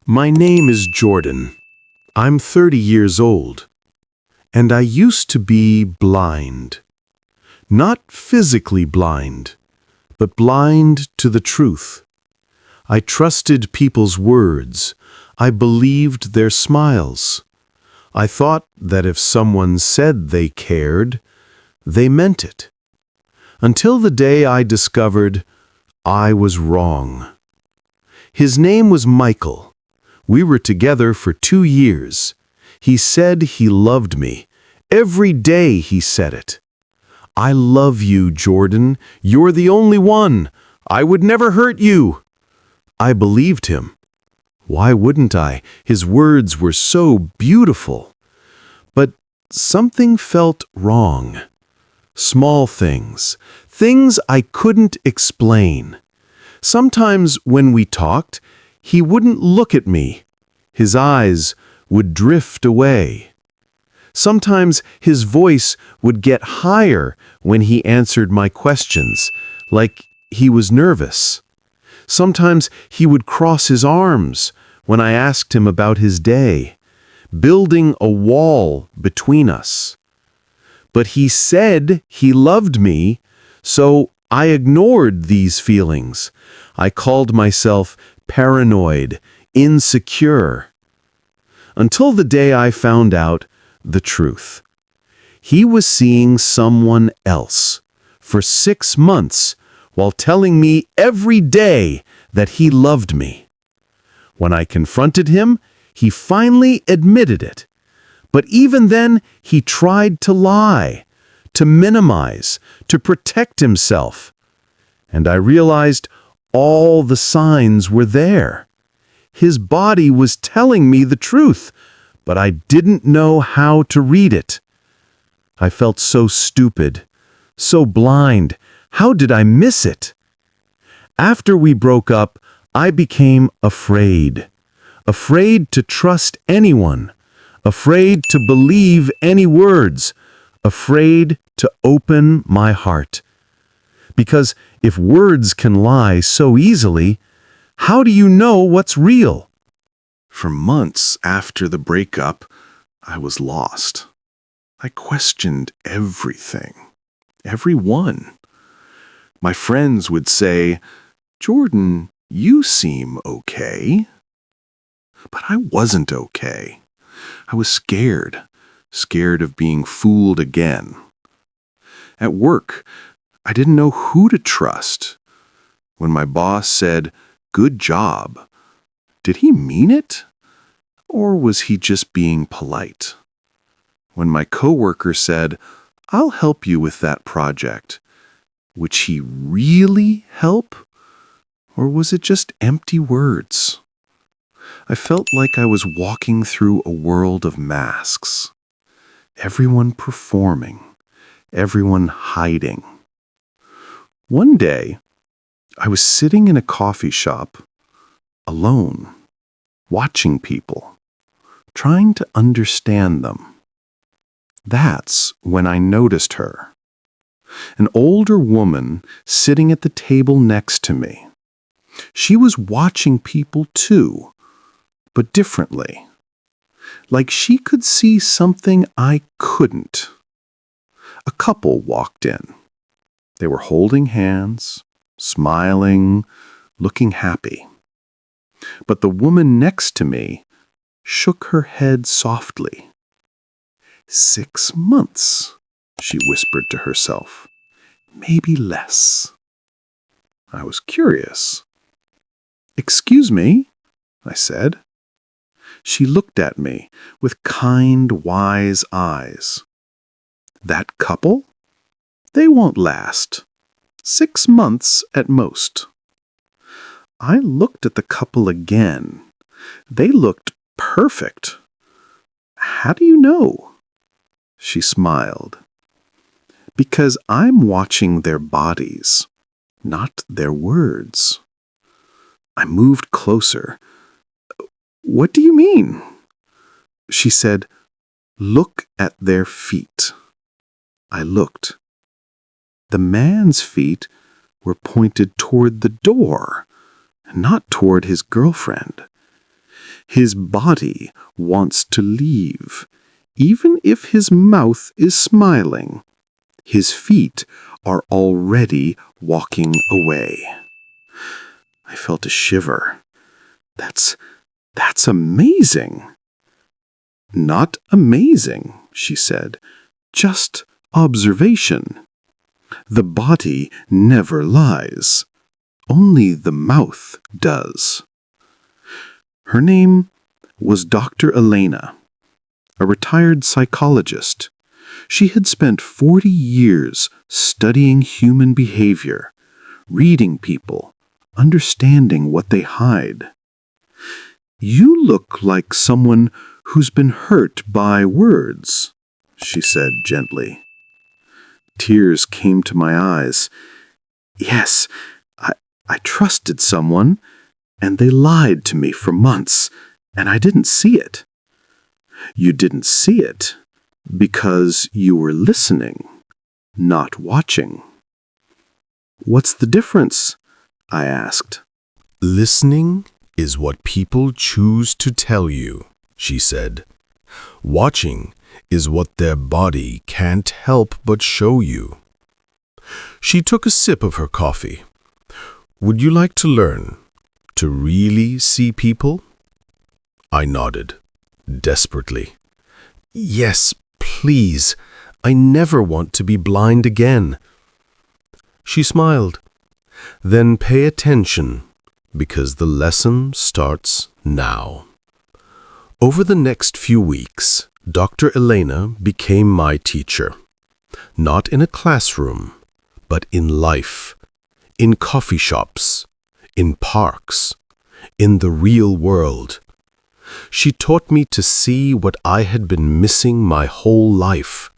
My name is Jordan. I'm 30 years old, and I used to be blind. Not physically blind, but blind to the truth. I trusted people's words. I believed their smiles. I thought that if someone said they cared, they meant it. Until the day I discovered I was wrong. His name was Michael. We were together for 2 years. He said he loved me. Every day he said it. I love you, Jordan. You're the only one. I would never hurt you. I believed him. Why wouldn't I? His words were so beautiful. But something felt wrong. Small things. Things I couldn't explain. Sometimes when we talked, he wouldn't look at me. His eyes would drift away. Sometimes his voice would get higher when he answered my questions, like he was nervous. Sometimes he would cross his arms when I asked him about his day, building a wall between us. But he said he loved me, so I ignored these feelings. I called myself paranoid, insecure. Until the day I found out the truth. He was seeing someone else for 6 months while telling me every day that he loved me. When I confronted him, he finally admitted it. But even then, he tried to lie, to minimize, to protect himself. And I realized all the signs were there. His body was telling me the truth, but I didn't know how to read it. I felt so stupid, so blind. How did I miss it? After we broke up, I became afraid. Afraid to trust anyone. Afraid to believe any words. Afraid to open my heart. Because if words can lie so easily, how do you know what's real? For months after the breakup, I was lost. I questioned everything, everyone. My friends would say, "Jordan, you seem okay." But I wasn't okay. I was scared of being fooled again. At work, I didn't know who to trust. When my boss said, "Good job," did he mean it? Or was he just being polite? When my coworker said, "I'll help you with that project," would he really help? Or was it just empty words? I felt like I was walking through a world of masks. Everyone performing, everyone hiding. One day, I was sitting in a coffee shop, alone, watching people, trying to understand them. That's when I noticed her. An older woman sitting at the table next to me. She was watching people too, but differently. Like she could see something I couldn't. A couple walked in. They were holding hands, smiling, looking happy. But the woman next to me shook her head softly. 6 months, she whispered to herself. Maybe less. I was curious. "Excuse me," I said. She looked at me with kind, wise eyes. "That couple? They won't last. 6 months at most." I looked at the couple again. They looked perfect. "How do you know?" She smiled. "Because I'm watching their bodies, not their words." I moved closer. "What do you mean?" She said, "Look at their feet." I looked. The man's feet were pointed toward the door, not toward his girlfriend. His body wants to leave, even if his mouth is smiling. His feet are already walking away. I felt a shiver. That's amazing. Not amazing, she said. Just observation. The body never lies. Only the mouth does. Her name was Dr. Elena, a retired psychologist. She had spent 40 years studying human behavior, reading people, understanding what they hide. "You look like someone who's been hurt by words," she said gently. Tears came to my eyes. Yes, I trusted someone, and they lied to me for months, and I didn't see it. You didn't see it because you were listening, not watching. What's the difference? I asked. Listening is what people choose to tell you, she said. Watching is what their body can't help but show you. She took a sip of her coffee. Would you like to learn to really see people? I nodded, desperately. Yes, please. I never want to be blind again. She smiled. Then pay attention, because the lesson starts now. Over the next few weeks, Dr. Elena became my teacher. Not in a classroom, but in life, in coffee shops, in parks, in the real world. She taught me to see what I had been missing my whole life.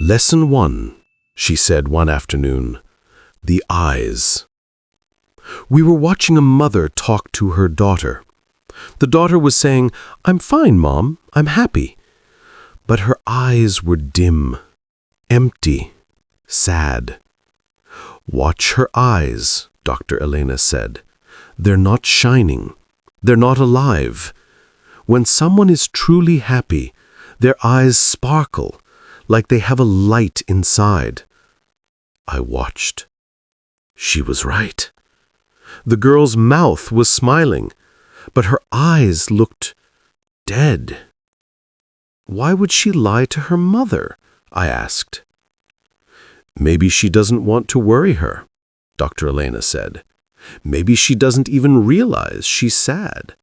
Lesson 1, she said one afternoon, the eyes. We were watching a mother talk to her daughter. The daughter was saying, "I'm fine, Mom, I'm happy." But her eyes were dim, empty, sad. Watch her eyes, Dr. Elena said. They're not shining. They're not alive. When someone is truly happy, their eyes sparkle, like they have a light inside. I watched. She was right. The girl's mouth was smiling, but her eyes looked dead. Why would she lie to her mother? I asked. Maybe she doesn't want to worry her, Dr. Elena said. Maybe she doesn't even realize she's sad.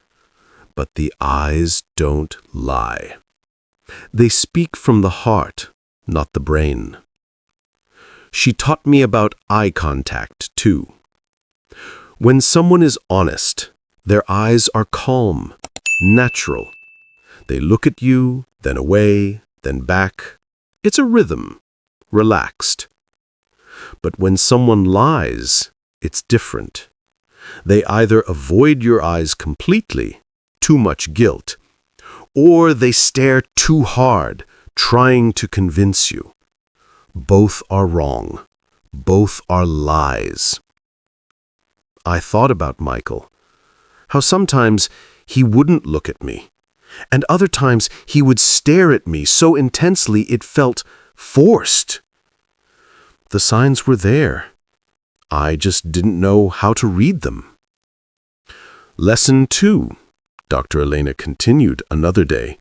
But the eyes don't lie. They speak from the heart, not the brain. She taught me about eye contact, too. When someone is honest, their eyes are calm, natural. They look at you, then away, then back. It's a rhythm, relaxed. But when someone lies, it's different. They either avoid your eyes completely, too much guilt, or they stare too hard, trying to convince you. Both are wrong. Both are lies. I thought about Michael, how sometimes he wouldn't look at me, and other times he would stare at me so intensely it felt forced. The signs were there. I just didn't know how to read them. Lesson 2, Dr. Elena continued another day.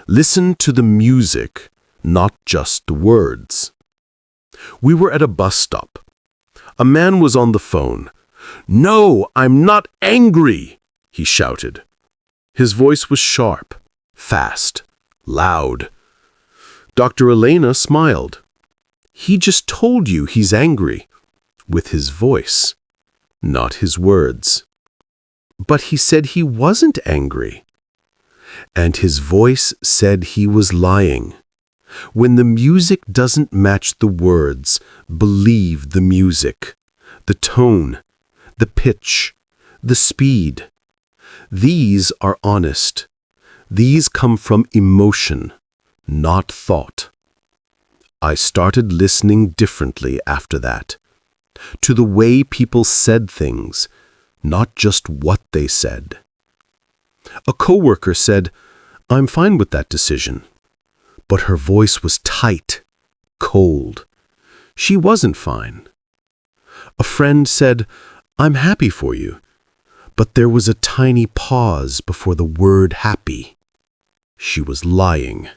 Listen to the music, not just the words. We were at a bus stop. A man was on the phone. "No, I'm not angry," he shouted. His voice was sharp, fast, loud. Dr. Elena smiled. He just told you he's angry, with his voice, not his words. But he said he wasn't angry. And his voice said he was lying. When the music doesn't match the words, believe the music, the tone, the pitch, the speed. These are honest. These come from emotion, not thought. I started listening differently after that, to the way people said things, not just what they said. A coworker said, "I'm fine with that decision." But her voice was tight, cold. She wasn't fine. A friend said, "I'm happy for you." But there was a tiny pause before the word happy. She was lying.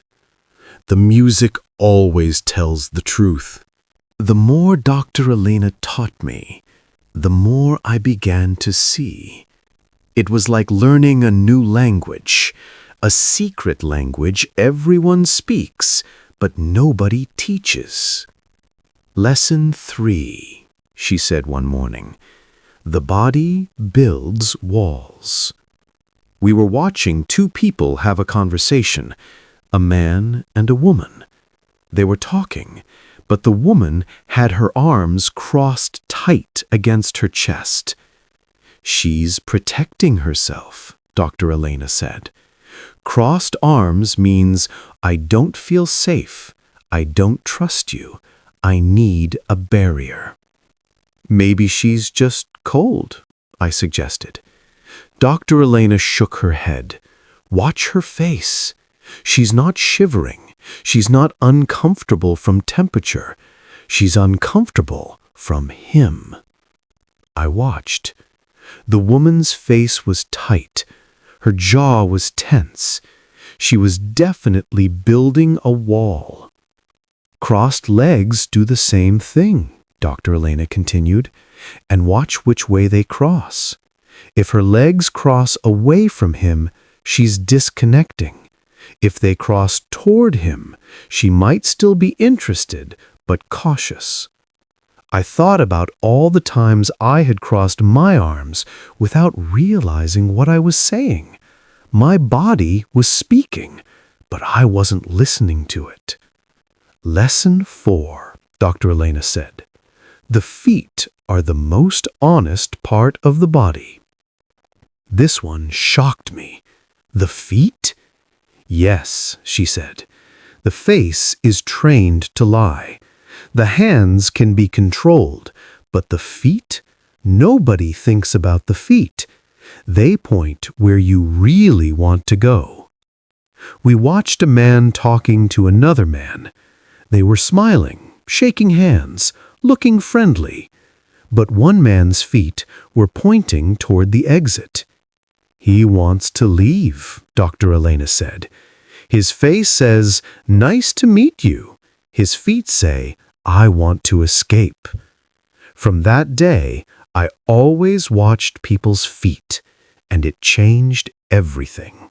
The music always tells the truth. The more Dr. Elena taught me, the more I began to see. It was like learning a new language, a secret language everyone speaks, but nobody teaches. Lesson 3, she said one morning. The body builds walls. We were watching two people have a conversation, a man and a woman. They were talking, but the woman had her arms crossed tight against her chest. She's protecting herself, Dr. Elena said. Crossed arms means I don't feel safe, I don't trust you, I need a barrier. Maybe she's just cold, I suggested. Dr. Elena shook her head. Watch her face. She's not shivering. She's not uncomfortable from temperature. She's uncomfortable from him. I watched. The woman's face was tight. Her jaw was tense. She was definitely building a wall. Crossed legs do the same thing, Dr. Elena continued, and watch which way they cross. If her legs cross away from him, she's disconnecting. If they cross toward him, she might still be interested, but cautious. I thought about all the times I had crossed my arms without realizing what I was saying. My body was speaking, but I wasn't listening to it. Lesson 4, Dr. Elena said. The feet are the most honest part of the body. This one shocked me. The feet? Yes, she said. The face is trained to lie. The hands can be controlled, but the feet? Nobody thinks about the feet. They point where you really want to go. We watched a man talking to another man. They were smiling, shaking hands, looking friendly. But one man's feet were pointing toward the exit. He wants to leave, Dr. Elena said. His face says, "Nice to meet you." His feet say, "I want to escape." From that day, I always watched people's feet, and it changed everything.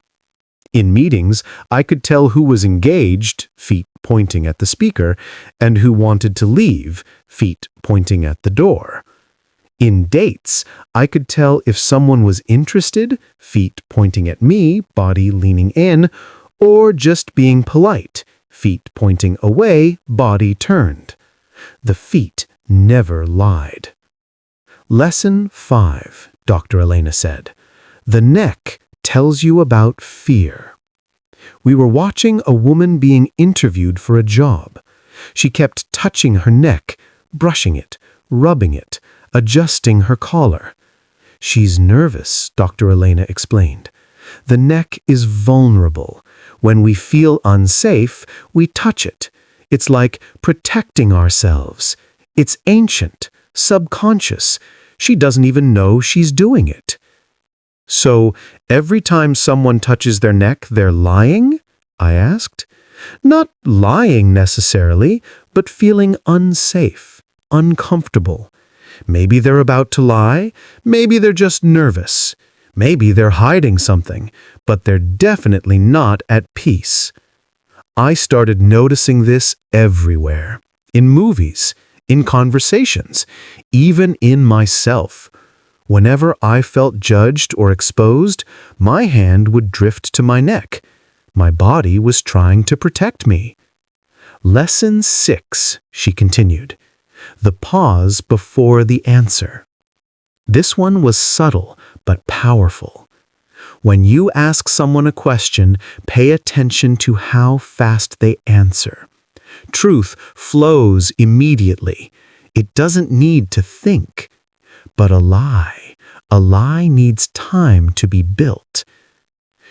In meetings, I could tell who was engaged, feet pointing at the speaker, and who wanted to leave, feet pointing at the door. In dates, I could tell if someone was interested, feet pointing at me, body leaning in, or just being polite, feet pointing away, body turned. The feet never lied. Lesson 5, Dr. Elena said. The neck tells you about fear. We were watching a woman being interviewed for a job. She kept touching her neck, brushing it, rubbing it, adjusting her collar. She's nervous, Dr. Elena explained. The neck is vulnerable. When we feel unsafe, we touch it. It's like protecting ourselves. It's ancient, subconscious. She doesn't even know she's doing it. So, every time someone touches their neck, they're lying? I asked. Not lying necessarily, but feeling unsafe, uncomfortable. Maybe they're about to lie. Maybe they're just nervous. Maybe they're hiding something, but they're definitely not at peace. I started noticing this everywhere. In movies, in conversations, even in myself. Whenever I felt judged or exposed, my hand would drift to my neck. My body was trying to protect me. Lesson 6, she continued. The pause before the answer. This one was subtle but powerful. When you ask someone a question, pay attention to how fast they answer. Truth flows immediately. It doesn't need to think. But a lie needs time to be built.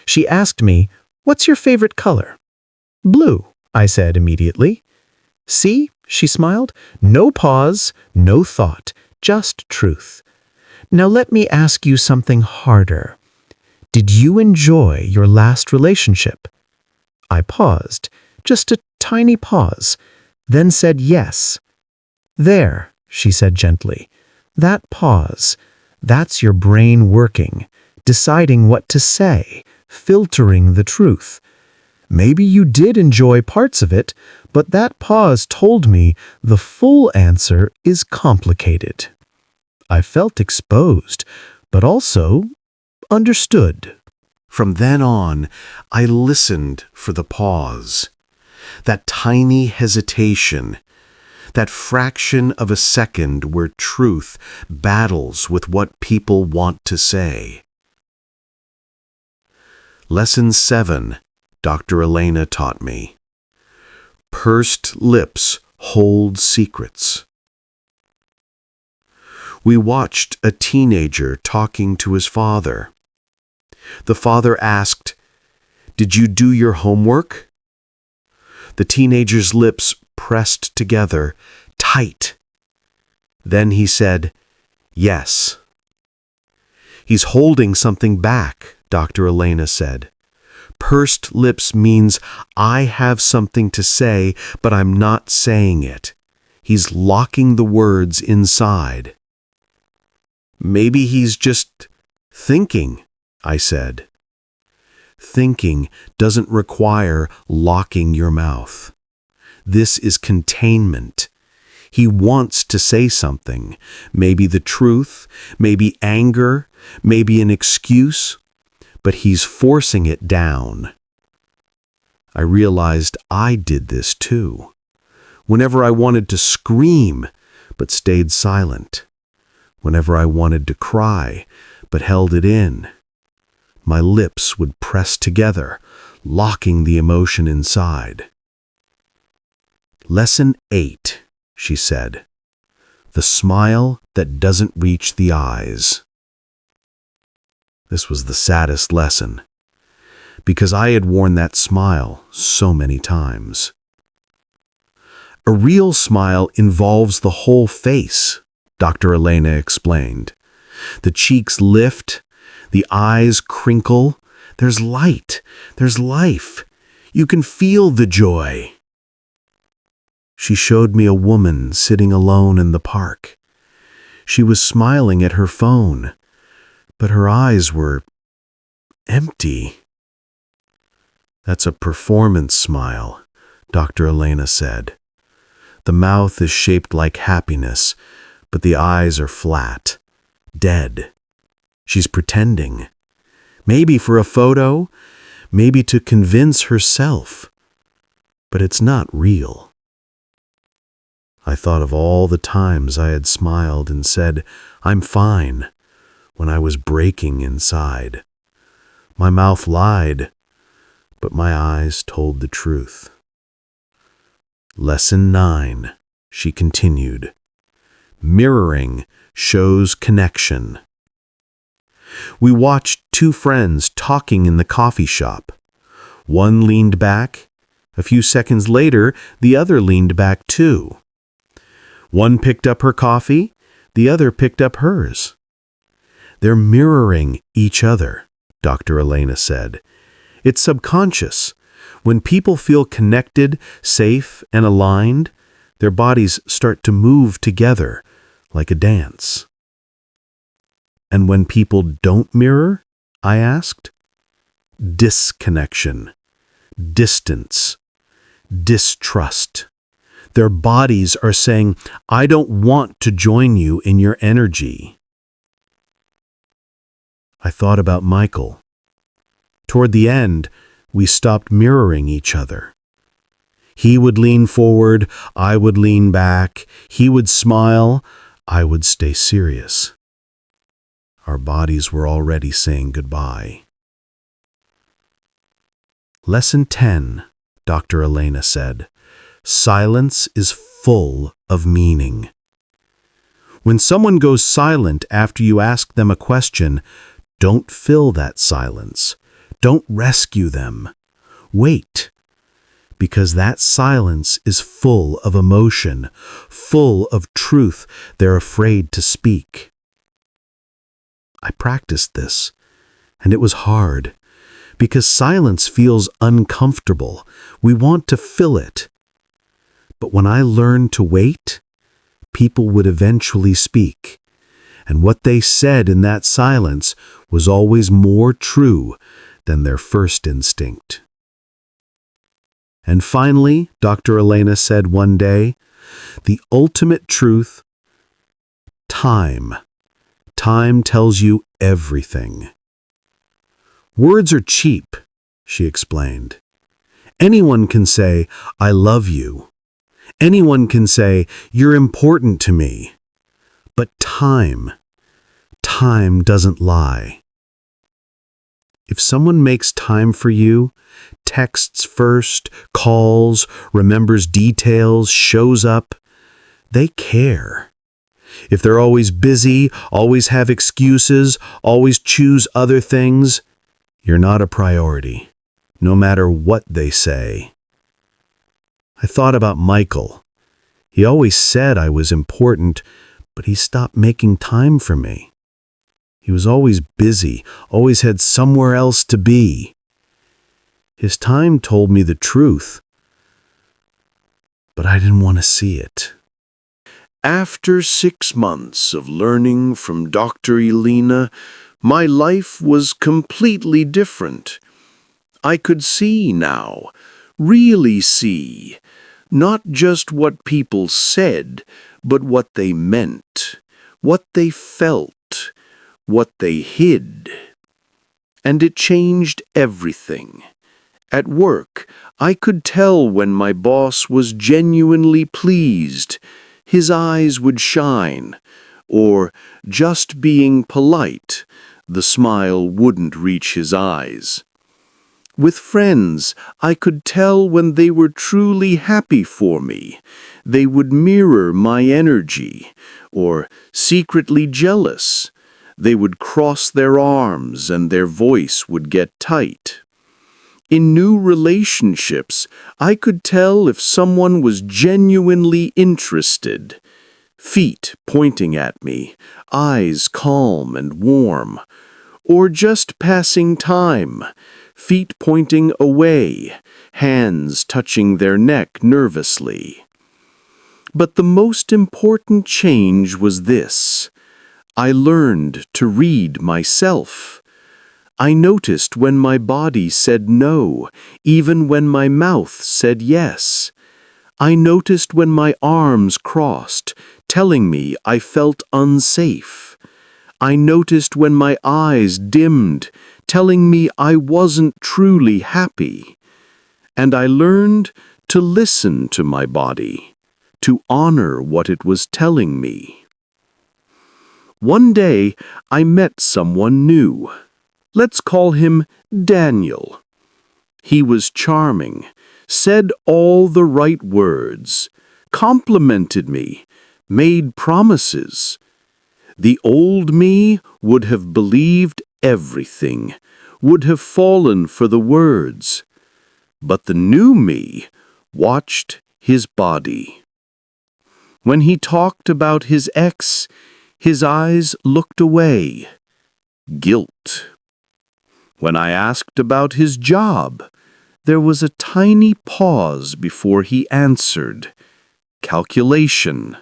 She asked me, "What's your favorite color?" "Blue," I said immediately. "See," she smiled, "no pause, no thought, just truth. Now let me ask you something harder. Did you enjoy your last relationship?" I paused, just a tiny pause, then said yes. "There," she said gently, "that pause, that's your brain working, deciding what to say, filtering the truth. Maybe you did enjoy parts of it, but that pause told me the full answer is complicated." I felt exposed, but also understood. From then on, I listened for the pause, that tiny hesitation, that fraction of a second where truth battles with what people want to say. Lesson 7, Dr. Elena taught me. Pursed lips hold secrets. We watched a teenager talking to his father. The father asked, "Did you do your homework?" The teenager's lips pressed together, tight. Then he said, "Yes." "He's holding something back," Dr. Elena said. Pursed lips means I have something to say, but I'm not saying it. He's locking the words inside. "Maybe he's just thinking," I said. Thinking doesn't require locking your mouth. This is containment. He wants to say something, maybe the truth, maybe anger, maybe an excuse, but he's forcing it down. I realized I did this too. Whenever I wanted to scream, but stayed silent. Whenever I wanted to cry, but held it in. My lips would press together, locking the emotion inside. Lesson 8, she said. The smile that doesn't reach the eyes. This was the saddest lesson, because I had worn that smile so many times. A real smile involves the whole face, Dr. Elena explained. The cheeks lift, the eyes crinkle. There's light, there's life. You can feel the joy. She showed me a woman sitting alone in the park. She was smiling at her phone, but her eyes were empty. That's a performance smile, Dr. Elena said. The mouth is shaped like happiness, but the eyes are flat, dead. She's pretending. Maybe for a photo, maybe to convince herself. But it's not real. I thought of all the times I had smiled and said, "I'm fine," when I was breaking inside. My mouth lied, but my eyes told the truth. Lesson 9, she continued. Mirroring shows connection. We watched two friends talking in the coffee shop. One leaned back. A few seconds later, the other leaned back too. One picked up her coffee, the other picked up hers. They're mirroring each other, Dr. Elena said. It's subconscious. When people feel connected, safe, and aligned, their bodies start to move together like a dance. And when people don't mirror, I asked? Disconnection, distance, distrust. Their bodies are saying, "I don't want to join you in your energy." I thought about Michael. Toward the end, we stopped mirroring each other. He would lean forward, I would lean back. He would smile, I would stay serious. Our bodies were already saying goodbye. Lesson 10, Dr. Elena said. Silence is full of meaning. When someone goes silent after you ask them a question, don't fill that silence. Don't rescue them. Wait. Because that silence is full of emotion, full of truth they're afraid to speak. I practiced this, and it was hard, because silence feels uncomfortable. We want to fill it. But when I learned to wait, people would eventually speak, and what they said in that silence was always more true than their first instinct. And finally, Dr. Elena said one day, the ultimate truth, time. Time tells you everything. Words are cheap, she explained. Anyone can say, I love you. Anyone can say, you're important to me. But time doesn't lie. If someone makes time for you, texts first, calls, remembers details, shows up, they care. If they're always busy, always have excuses, always choose other things, you're not a priority, no matter what they say. I thought about Michael. He always said I was important, but he stopped making time for me. He was always busy, always had somewhere else to be. His time told me the truth, but I didn't want to see it. After 6 months of learning from Dr. Elena, my life was completely different. I could see now, really see, not just what people said, but what they meant, what they felt, what they hid. And it changed everything. At work, I could tell when my boss was genuinely pleased. His eyes would shine. Or, just being polite, the smile wouldn't reach his eyes. With friends, I could tell when they were truly happy for me. They would mirror my energy, or secretly jealous. They would cross their arms and their voice would get tight. In new relationships, I could tell if someone was genuinely interested. Feet pointing at me, eyes calm and warm. Or just passing time, feet pointing away, hands touching their neck nervously. But the most important change was this. I learned to read myself. I noticed when my body said no, even when my mouth said yes. I noticed when my arms crossed, telling me I felt unsafe. I noticed when my eyes dimmed, telling me I wasn't truly happy. And I learned to listen to my body, to honor what it was telling me. One day, I met someone new. Let's call him Daniel. He was charming, said all the right words, complimented me, made promises. The old me would have believed everything, would have fallen for the words. But the new me watched his body. When he talked about his ex, his eyes looked away. Guilt. When I asked about his job, there was a tiny pause before he answered. Calculation.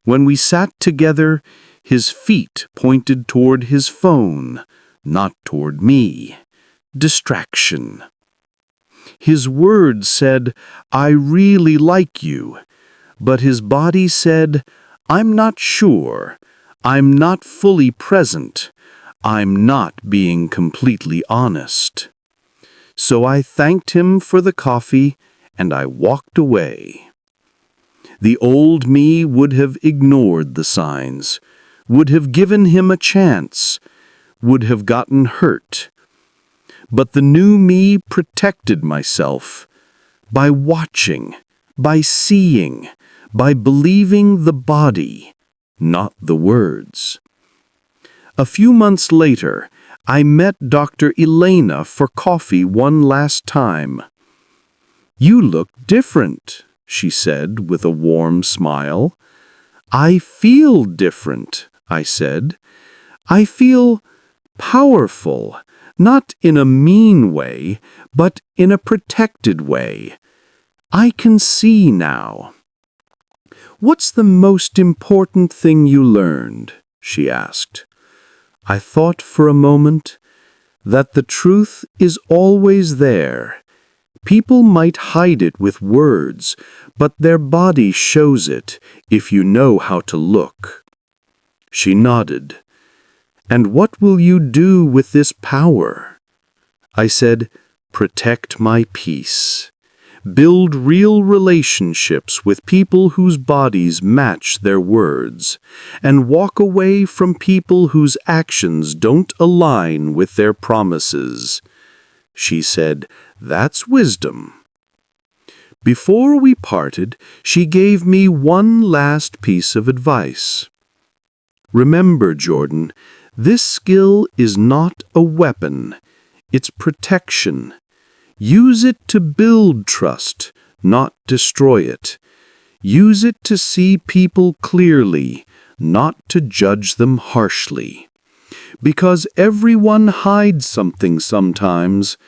When we sat together, his feet pointed toward his phone, not toward me. Distraction. His words said, I really like you, but his body said, I'm not sure. I'm not fully present. I'm not being completely honest. So I thanked him for the coffee and I walked away. The old me would have ignored the signs, would have given him a chance, would have gotten hurt. But the new me protected myself by watching, by seeing, by believing the body, not the words. A few months later, I met Dr. Elena for coffee one last time. You look different, she said with a warm smile. I feel different, I said. I feel powerful, not in a mean way, but in a protected way. I can see now. What's the most important thing you learned? She asked. I thought for a moment that the truth is always there. People might hide it with words, but their body shows it if you know how to look. She nodded. And what will you do with this power? I said, protect my peace. Build real relationships with people whose bodies match their words, and walk away from people whose actions don't align with their promises. She said, that's wisdom. Before we parted, she gave me one last piece of advice. Remember, Jordan, this skill is not a weapon, it's protection. Use it to build trust, not destroy it. Use it to see people clearly, not to judge them harshly. Because everyone hides something sometimes.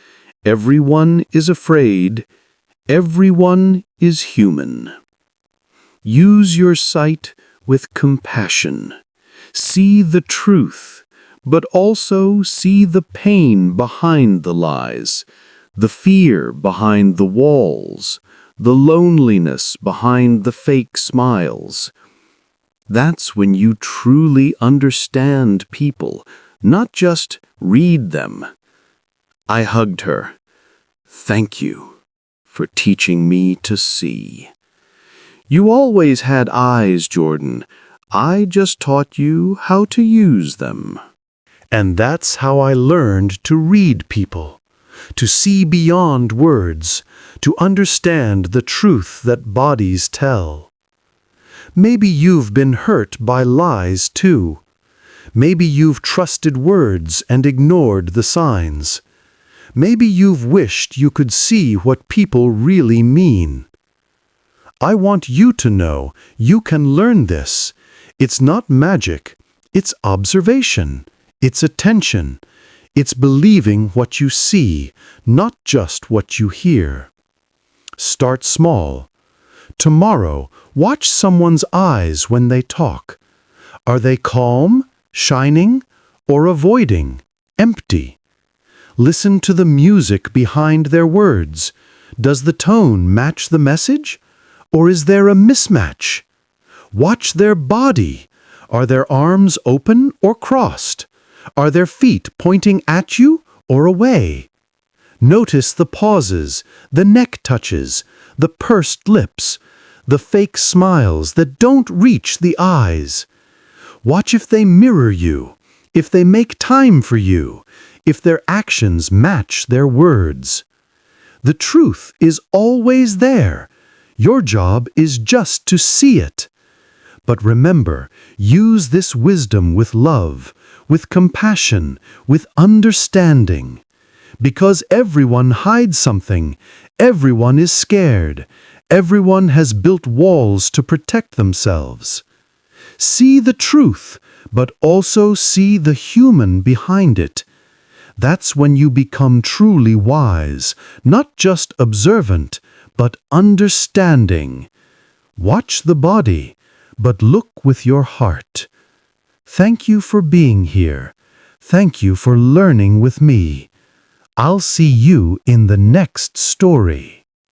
Everyone is afraid. Everyone is human. Use your sight with compassion. See the truth, but also see the pain behind the lies, the fear behind the walls, the loneliness behind the fake smiles. That's when you truly understand people, not just read them. I hugged her. Thank you for teaching me to see. You always had eyes, Jordan. I just taught you how to use them. And that's how I learned to read people, to see beyond words, to understand the truth that bodies tell. Maybe you've been hurt by lies too. Maybe you've trusted words and ignored the signs. Maybe you've wished you could see what people really mean. I want you to know you can learn this. It's not magic. It's observation. It's attention. It's believing what you see, not just what you hear. Start small. Tomorrow, watch someone's eyes when they talk. Are they calm, shining, or avoiding, empty? Listen to the music behind their words. Does the tone match the message? Or is there a mismatch? Watch their body. Are their arms open or crossed? Are their feet pointing at you or away? Notice the pauses, the neck touches, the pursed lips, the fake smiles that don't reach the eyes. Watch if they mirror you, if they make time for you, if their actions match their words. The truth is always there. Your job is just to see it. But remember, use this wisdom with love, with compassion, with understanding. Because everyone hides something, everyone is scared, everyone has built walls to protect themselves. See the truth, but also see the human behind it. That's when you become truly wise, not just observant, but understanding. Watch the body, but look with your heart. Thank you for being here. Thank you for learning with me. I'll see you in the next story.